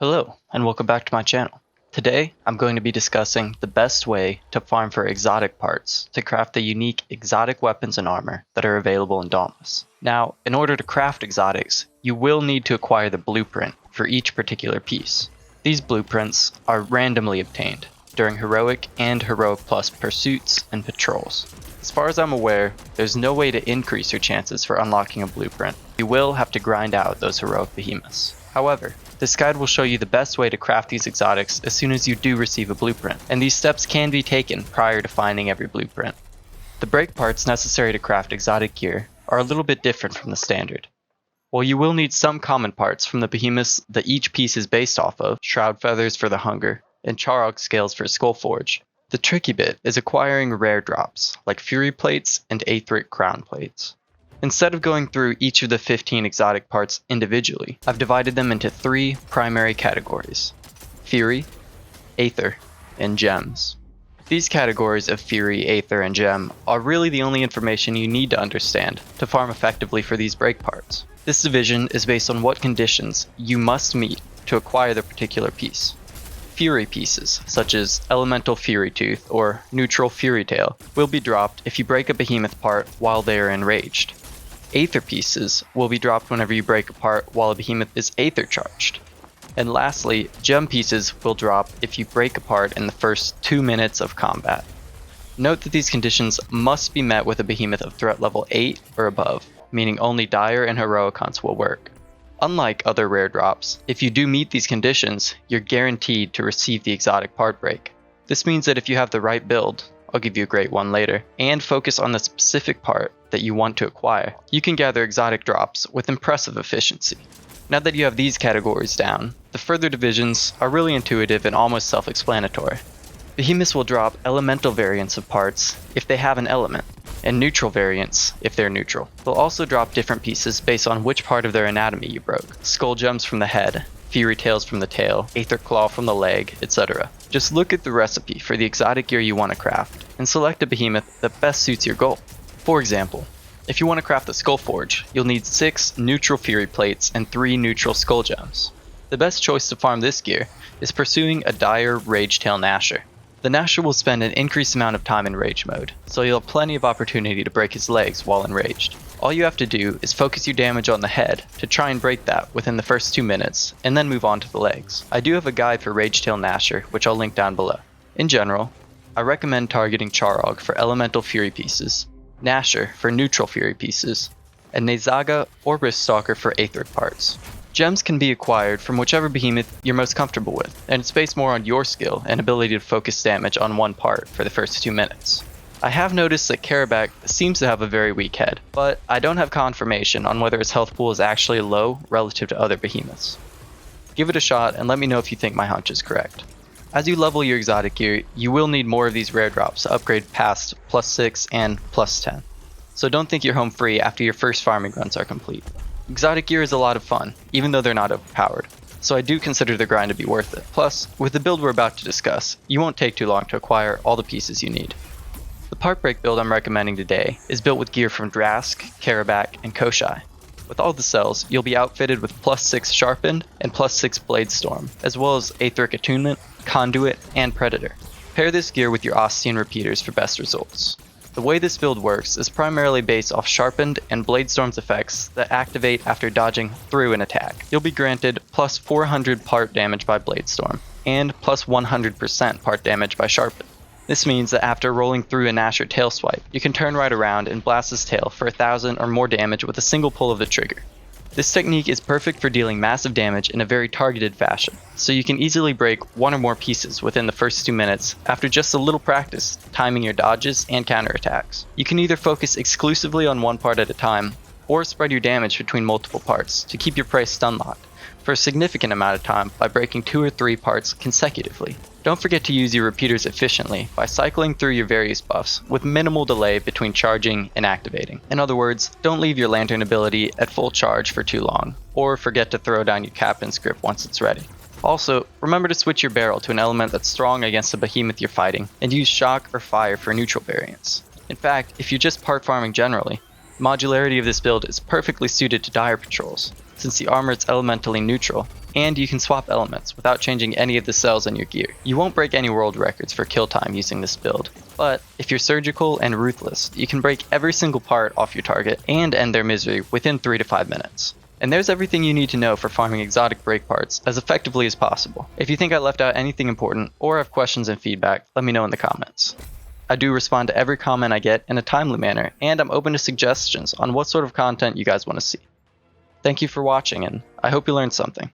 Hello, and welcome back to my channel. Today, I'm going to be discussing the best way to farm for exotic parts to craft the unique exotic weapons and armor that are available in Dauntless. Now, in order to craft exotics, you will need to acquire the blueprint for each particular piece. These blueprints are randomly obtained during Heroic and Heroic Plus pursuits and patrols. As far as I'm aware, there's no way to increase your chances for unlocking a blueprint. You will have to grind out those heroic behemoths. However, this guide will show you the best way to craft these exotics as soon as you do receive a blueprint, and these steps can be taken prior to finding every blueprint. The break parts necessary to craft exotic gear are a little bit different from the standard. While you will need some common parts from the behemoths that each piece is based off of, shroud feathers for the hunger, and charog scales for Skullforge, the tricky bit is acquiring rare drops, like Fury Plates and Aetheric Crown Plates. Instead of going through each of the 15 exotic parts individually, I've divided them into 3 primary categories: Fury, Aether, and Gems. These categories of Fury, Aether, and Gem are really the only information you need to understand to farm effectively for these break parts. This division is based on what conditions you must meet to acquire the particular piece. Fury pieces, such as Elemental Fury Tooth or Neutral Fury Tail, will be dropped if you break a behemoth part while they are enraged. Aether pieces will be dropped whenever you break a part while a behemoth is Aether charged. And lastly, Gem pieces will drop if you break a part in the first 2 minutes of combat. Note that these conditions must be met with a behemoth of threat level 8 or above, meaning only Dire and Heroicons will work. Unlike other rare drops, if you do meet these conditions, you're guaranteed to receive the exotic part break. This means that if you have the right build, I'll give you a great one later, and focus on the specific part that you want to acquire, you can gather exotic drops with impressive efficiency. Now that you have these categories down, the further divisions are really intuitive and almost self-explanatory. Behemoths will drop elemental variants of parts if they have an element, and neutral variants if they're neutral. They'll also drop different pieces based on which part of their anatomy you broke: skull gems from the head, fury tails from the tail, aether claw from the leg, etc. Just look at the recipe for the exotic gear you want to craft, and select a behemoth that best suits your goal. For example, if you want to craft the Skullforge, you'll need 6 neutral fury plates and 3 neutral skull gems. The best choice to farm this gear is pursuing a Dire Ragetail Gnasher. The Gnasher will spend an increased amount of time in rage mode, so you'll have plenty of opportunity to break his legs while enraged. All you have to do is focus your damage on the head to try and break that within the first 2 minutes, and then move on to the legs. I do have a guide for Ragetail Gnasher, which I'll link down below. In general, I recommend targeting Charog for elemental fury pieces, Gnasher for neutral fury pieces, and Nezaga or Wriststalker for Aetheric parts. Gems can be acquired from whichever behemoth you're most comfortable with, and it's based more on your skill and ability to focus damage on one part for the first 2 minutes. I have noticed that Karabak seems to have a very weak head, but I don't have confirmation on whether his health pool is actually low relative to other behemoths. Give it a shot and let me know if you think my hunch is correct. As you level your exotic gear, you will need more of these rare drops to upgrade past +6 and +10. So don't think you're home free after your first farming runs are complete. Exotic gear is a lot of fun, even though they're not overpowered, so I do consider the grind to be worth it. Plus, with the build we're about to discuss, you won't take too long to acquire all the pieces you need. The part break build I'm recommending today is built with gear from Drask, Karabak, and Koshai. With all the cells, you'll be outfitted with +6 Sharpened and +6 Blade Storm, as well as Aetheric Attunement, Conduit, and Predator. Pair this gear with your Ostian Repeaters for best results. The way this build works is primarily based off Sharpened and Blade Storm's effects that activate after dodging through an attack. You'll be granted plus 400 part damage by Blade Storm, and plus 100% part damage by Sharpened. This means that after rolling through a Gnasher tail swipe, you can turn right around and blast his tail for 1,000 or more damage with a single pull of the trigger. This technique is perfect for dealing massive damage in a very targeted fashion, so you can easily break 1 or more pieces within the first 2 minutes after just a little practice timing your dodges and counterattacks. You can either focus exclusively on one part at a time, or spread your damage between multiple parts to keep your prey stun locked for a significant amount of time by breaking 2 or 3 parts consecutively. Don't forget to use your repeaters efficiently by cycling through your various buffs with minimal delay between charging and activating. In other words, don't leave your lantern ability at full charge for too long, or forget to throw down your captain's grip once it's ready. Also, remember to switch your barrel to an element that's strong against the behemoth you're fighting, and use shock or fire for neutral variants. In fact, if you're just part farming generally, the modularity of this build is perfectly suited to dire patrols, since the armor is elementally neutral, and you can swap elements without changing any of the cells in your gear. You won't break any world records for kill time using this build, but if you're surgical and ruthless, you can break every single part off your target and end their misery within 3 to 5 minutes. And there's everything you need to know for farming exotic break parts as effectively as possible. If you think I left out anything important or have questions and feedback, let me know in the comments. I do respond to every comment I get in a timely manner, and I'm open to suggestions on what sort of content you guys want to see. Thank you for watching, and I hope you learned something.